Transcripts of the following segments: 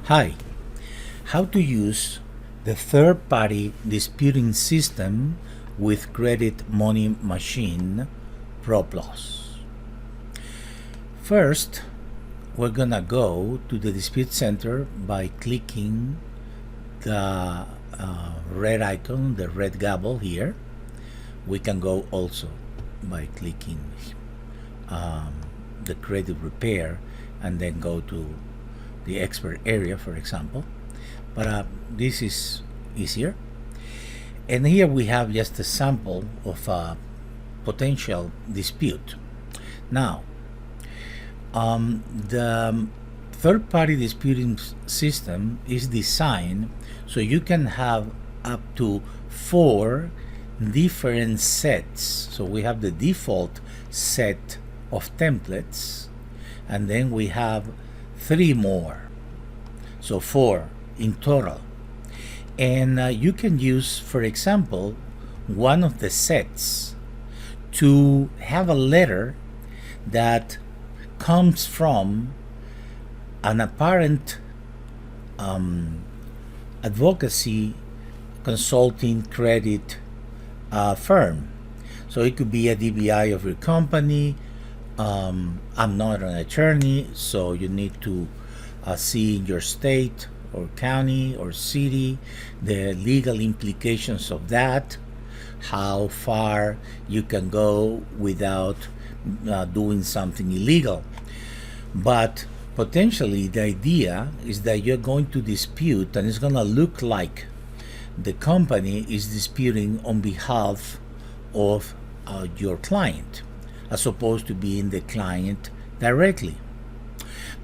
Hi, how to use the third-party disputing system with Credit Money Machine Pro Plus. First, we're gonna go to the dispute center by clicking the red icon, the red gavel here. We can go also by clicking the credit repair and then go to the expert area, for example. But this is easier. And here we have just a sample of a potential dispute. Now, the third-party disputing system is designed so you can have up to 4 different sets. So we have the default set of templates, and then we have 3 more, so 4 in total. And you can use, for example, one of the sets to have a letter that comes from an apparent advocacy consulting credit firm. So it could be a DBI of your company. I'm not an attorney, so you need to see in your state or county or city the legal implications of that, how far you can go without doing something illegal. But potentially the idea is that you're going to dispute, and it's going to look like the company is disputing on behalf of your client, as opposed to being the client directly.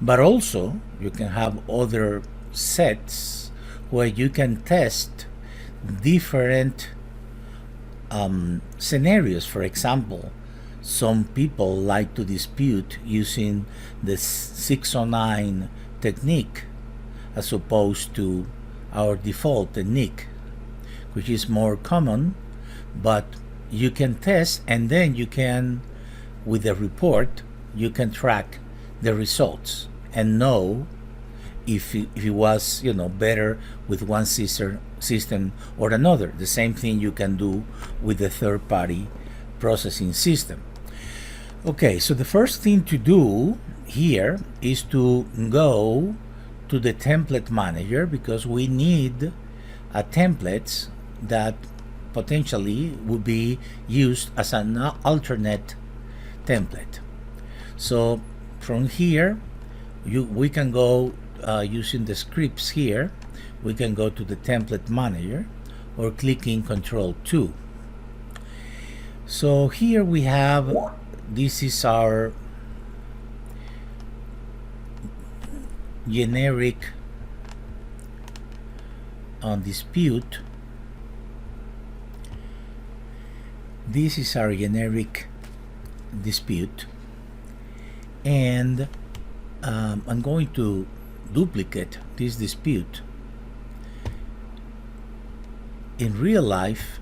But also, you can have other sets where you can test different scenarios. For example, some people like to dispute using the 609 technique as opposed to our default technique, which is more common, but you can test, and then you can, with the report, you can track the results and know if it was better with one system or another. The same thing you can do with the third-party processing system. Okay, so the first thing to do here is to go to the template manager, because we need templates that potentially would be used as an alternate template. So from here we can go using the scripts here. We can go to the template manager or clicking Control 2. So here we have, this is our generic dispute. This is our generic dispute, and I'm going to duplicate this dispute. In real life,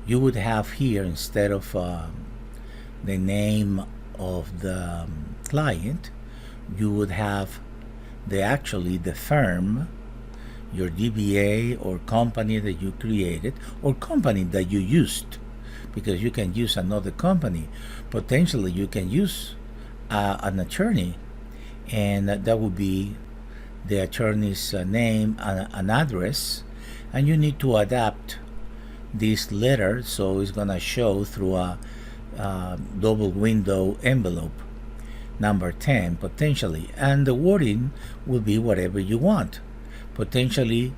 you would have here, instead of the name of the client, you would have the firm, your DBA or company that you created, or company that you used, because you can use another company. Potentially you can use an attorney, and that would be the attorney's name and an address, and you need to adapt this letter so it's gonna show through a double window envelope, number 10 potentially, and the wording will be whatever you want, potentially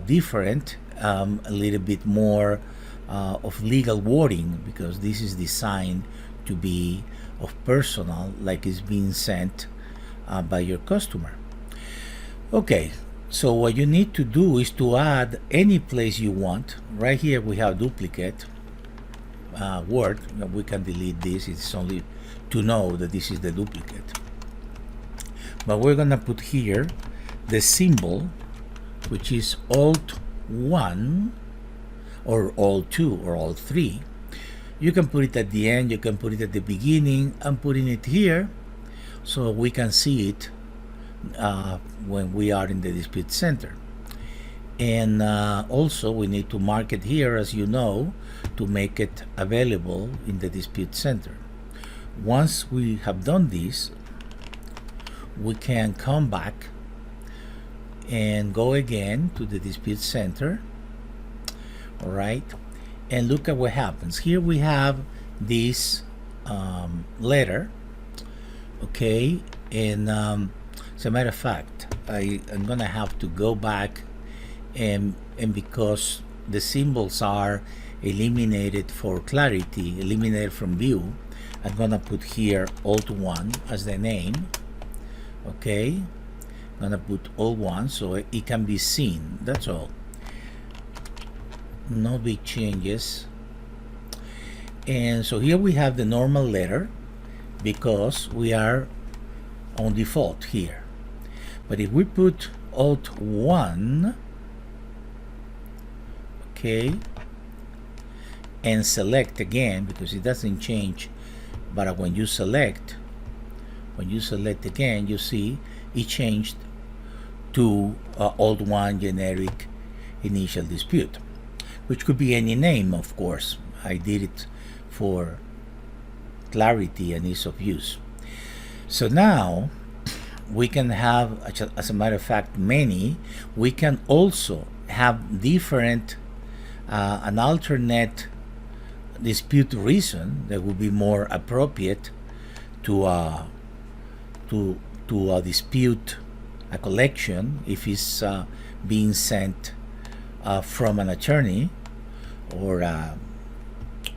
different, a little bit more of legal wording, because this is designed to be of personal, like it's being sent by your customer. Okay, so what you need to do is to add any place you want. Right here we have duplicate word. We can delete this. It's only to know that this is the duplicate. But we're gonna put here the symbol, which is Alt 1 or Alt 2 or Alt 3. You can put it at the end, you can put it at the beginning. I'm putting it here so we can see it when we are in the dispute center. And also we need to mark it here, as you know, to make it available in the dispute center. Once we have done this, we can come back and go again to the dispute center. All right, and look at what happens. Here we have this letter, okay, and as a matter of fact, I'm gonna have to go back and because the symbols are eliminated for clarity, eliminated from view, I'm gonna put here Alt1 as the name. Okay, I'm gonna put Alt1 so it can be seen. That's all. No big changes. And so here we have the normal letter because we are on default here. But if we put Alt1, okay, and select again, because it doesn't change, but when you select again, you see it changed to Alt1 generic initial dispute, which could be any name, of course. I did it for clarity and ease of use. So now we can have, as a matter of fact, many. We can also have different, an alternate dispute reason that would be more appropriate to dispute a collection if it's being sent from an attorney or an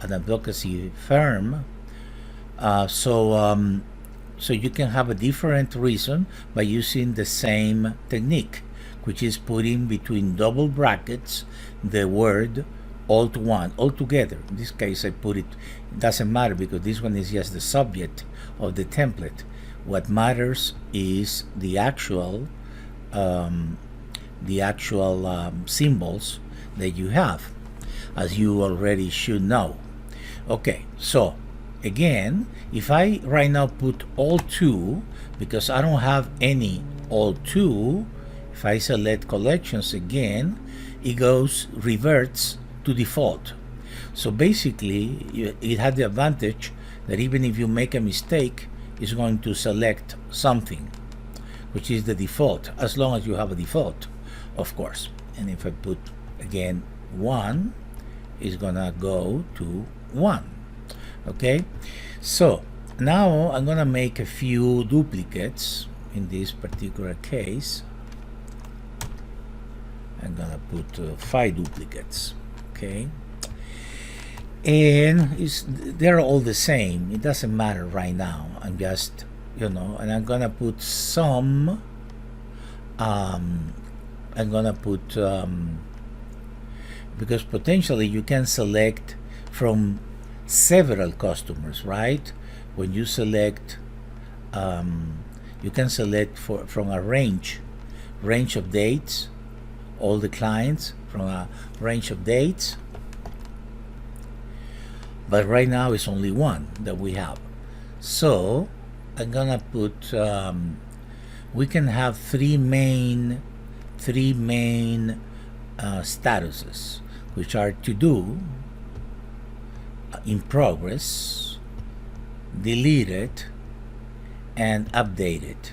advocacy firm. So you can have a different reason by using the same technique, which is putting between double brackets the word Alt1 altogether. In this case, I put it doesn't matter because this one is just the subject of the template. What matters is the actual symbols that you have, as you already should know. Okay, so again, if I right now put Alt2, because I don't have any Alt2, if I select collections again, it reverts to default. So basically, it had the advantage that even if you make a mistake, it's going to select something, which is the default, as long as you have a default, of course. And if I put again 1, it's gonna go to 1. Okay, so now I'm gonna make a few duplicates. In this particular case, I'm gonna put 5 duplicates. Okay, and they're all the same. It doesn't matter right now. I'm just, and I'm gonna put some. I'm gonna put because potentially you can select from several customers, right? When you select, you can select from a range of dates, all the clients from a range of dates, but right now it's only one that we have. So I'm gonna put we can have three main statuses, which are to do, in progress, deleted, and updated.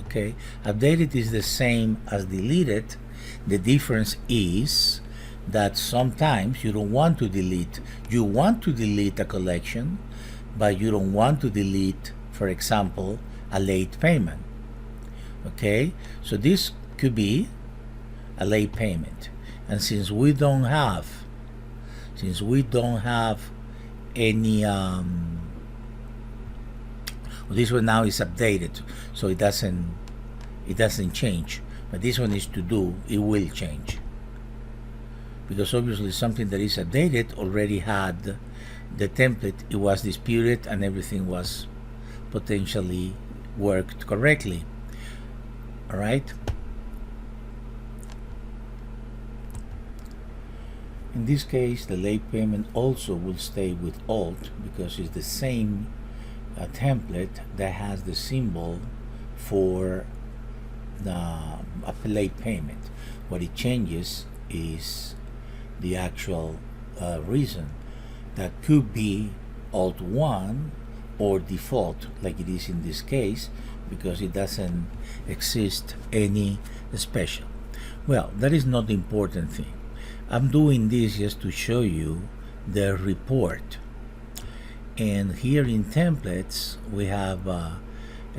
Okay, updated is the same as deleted. The difference is that sometimes you don't want to delete. You want to delete a collection, but you don't want to delete, for example, a late payment. Okay, so this could be a late payment, and since we don't have any this one now is updated, so it doesn't change, but this one is to do, it will change, because obviously something that is updated already had the template, it was disputed, and everything was potentially worked correctly. All right, in this case the late payment also will stay with Alt, because it's the same template that has the symbol for a late payment. What it changes is the actual reason. That could be alt 1 or default, like it is in this case, because it doesn't exist any special. Well, that is not the important thing. I'm doing this just to show you the report. And here in templates we have a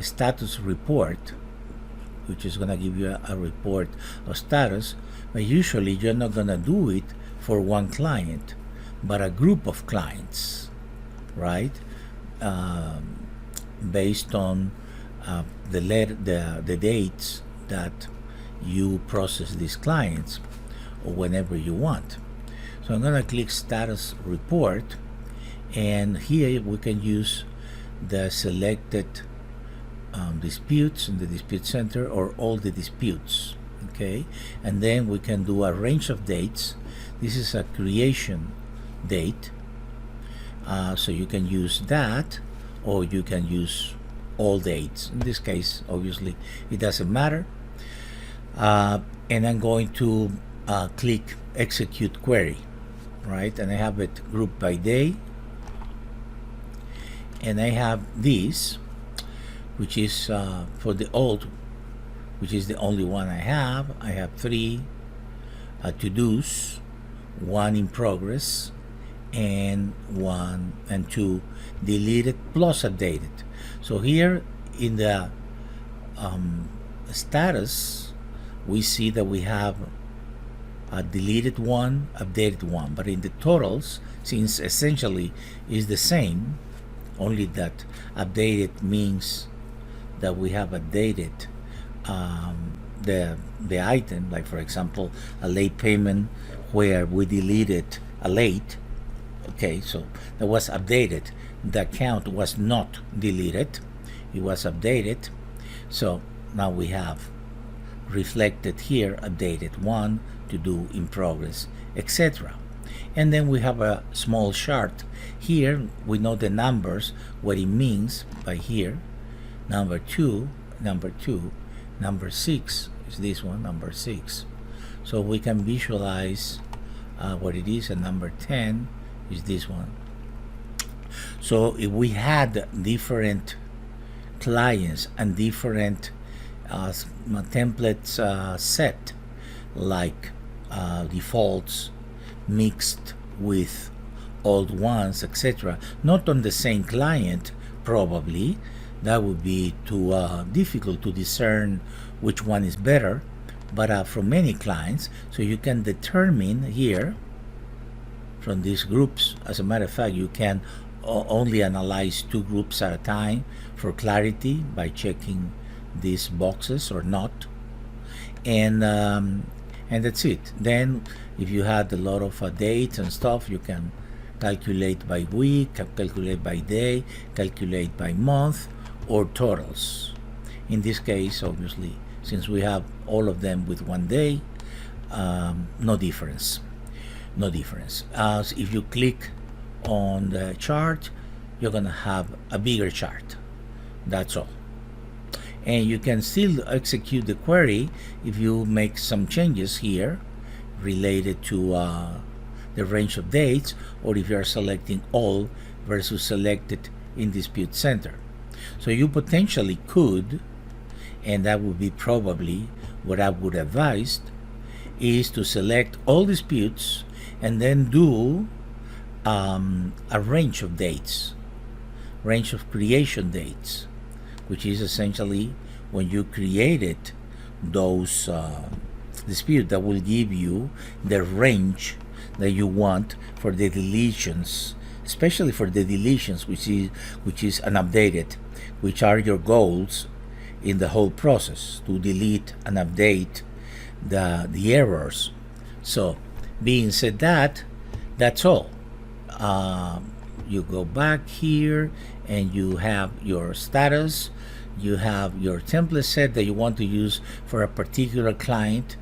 status report, which is going to give you a report of status, but usually you're not going to do it for one client but a group of clients, right? Based on the dates that you process these clients, or whenever you want. So I'm going to click status report, and here we can use the selected disputes in the dispute center, or all the disputes. Okay, and then we can do a range of dates. This is a creation date, so you can use that, or you can use all dates. In this case, obviously it doesn't matter. And I'm going to click execute query, right? And I have it grouped by day, and I have this, which is for the old, which is the only one I have. I have 3 to-dos, 1 in progress, and 1 and 2 deleted plus updated. So here in the status, we see that we have a deleted 1, updated 1, but in the totals, since essentially is the same, only that updated means that we have updated the item, like for example a late payment where we deleted a late. Okay, so that was updated. The account was not deleted, it was updated. So now we have reflected here updated 1, to do in progress, etc. And then we have a small chart here. We know the numbers, what it means by here. Number 2, number 6 is this one, number 6. So we can visualize what it is, and number 10 is this one. So if we had different clients and different templates set, like defaults mixed with old ones, etc., not on the same client, probably that would be too difficult to discern which one is better, but from many clients, so you can determine here from these groups. As a matter of fact, you can only analyze 2 groups at a time for clarity by checking these boxes or not, and that's it. Then if you had a lot of dates and stuff, you can calculate by week, calculate by day, calculate by month, or totals. In this case, obviously, since we have all of them with 1 day, no difference. As if you click on the chart, you're gonna have a bigger chart. That's all. And you can still execute the query if you make some changes here related to the range of dates, or if you're selecting all versus selected in dispute center. So you potentially could, and that would be probably what I would advise, is to select all disputes and then do a range of dates, range of creation dates, which is essentially when you created those disputes, that will give you the range that you want for the deletions, especially for the deletions, which is unupdated, which are your goals in the whole process, to delete and update the errors. So being said that, that's all. You go back here and you have your status, you have your template set that you want to use for a particular client.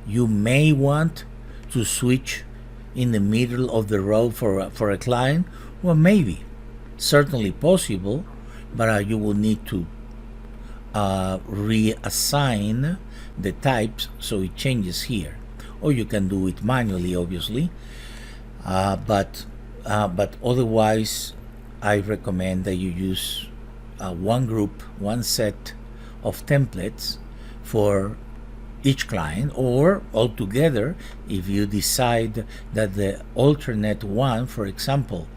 You may want to switch in the middle of the road for a client. Well, maybe, certainly possible, but you will need to reassign the types so it changes here, or you can do it manually, obviously. But otherwise, I recommend that you use one group, one set of templates for each client, or altogether if you decide that the alternate one, for example,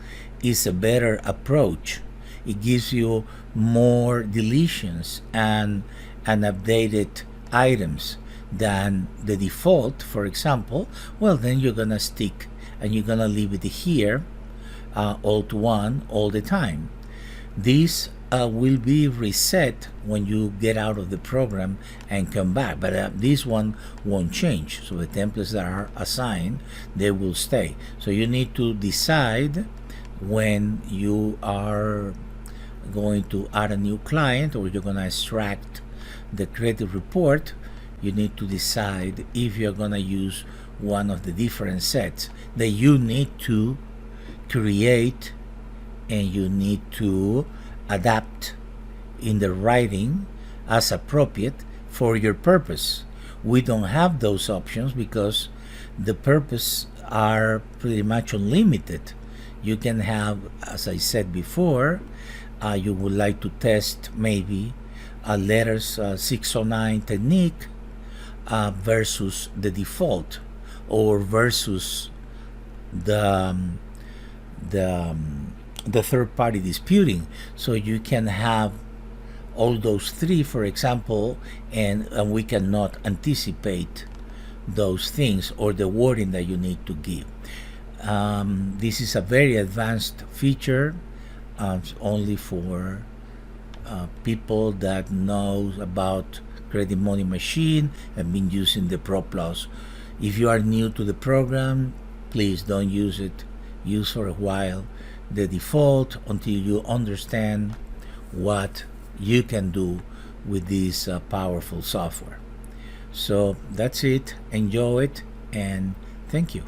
is a better approach. It gives you more deletions and updated items than the default, for example. Well, then you're gonna stick and you're gonna leave it here, alt1 all the time. This will be reset when you get out of the program and come back, but this one won't change. So the templates that are assigned, they will stay. So you need to decide when you are going to add a new client, or you're going to extract the credit report. You need to decide if you're going to use one of the different sets that you need to create, and you need to adapt in the writing as appropriate for your purpose. We don't have those options because the purpose are pretty much unlimited. You can have, as I said before, you would like to test maybe a letters 609 technique versus the default, or versus the third party disputing. So you can have all those three, for example, and we cannot anticipate those things or the wording that you need to give. This is a very advanced feature, only for people that know about Credit Money Machine and been using the Pro Plus. If you are new to the program, please don't use it. Use for a while the default until you understand what you can do with this powerful software. So that's it. Enjoy it, and thank you.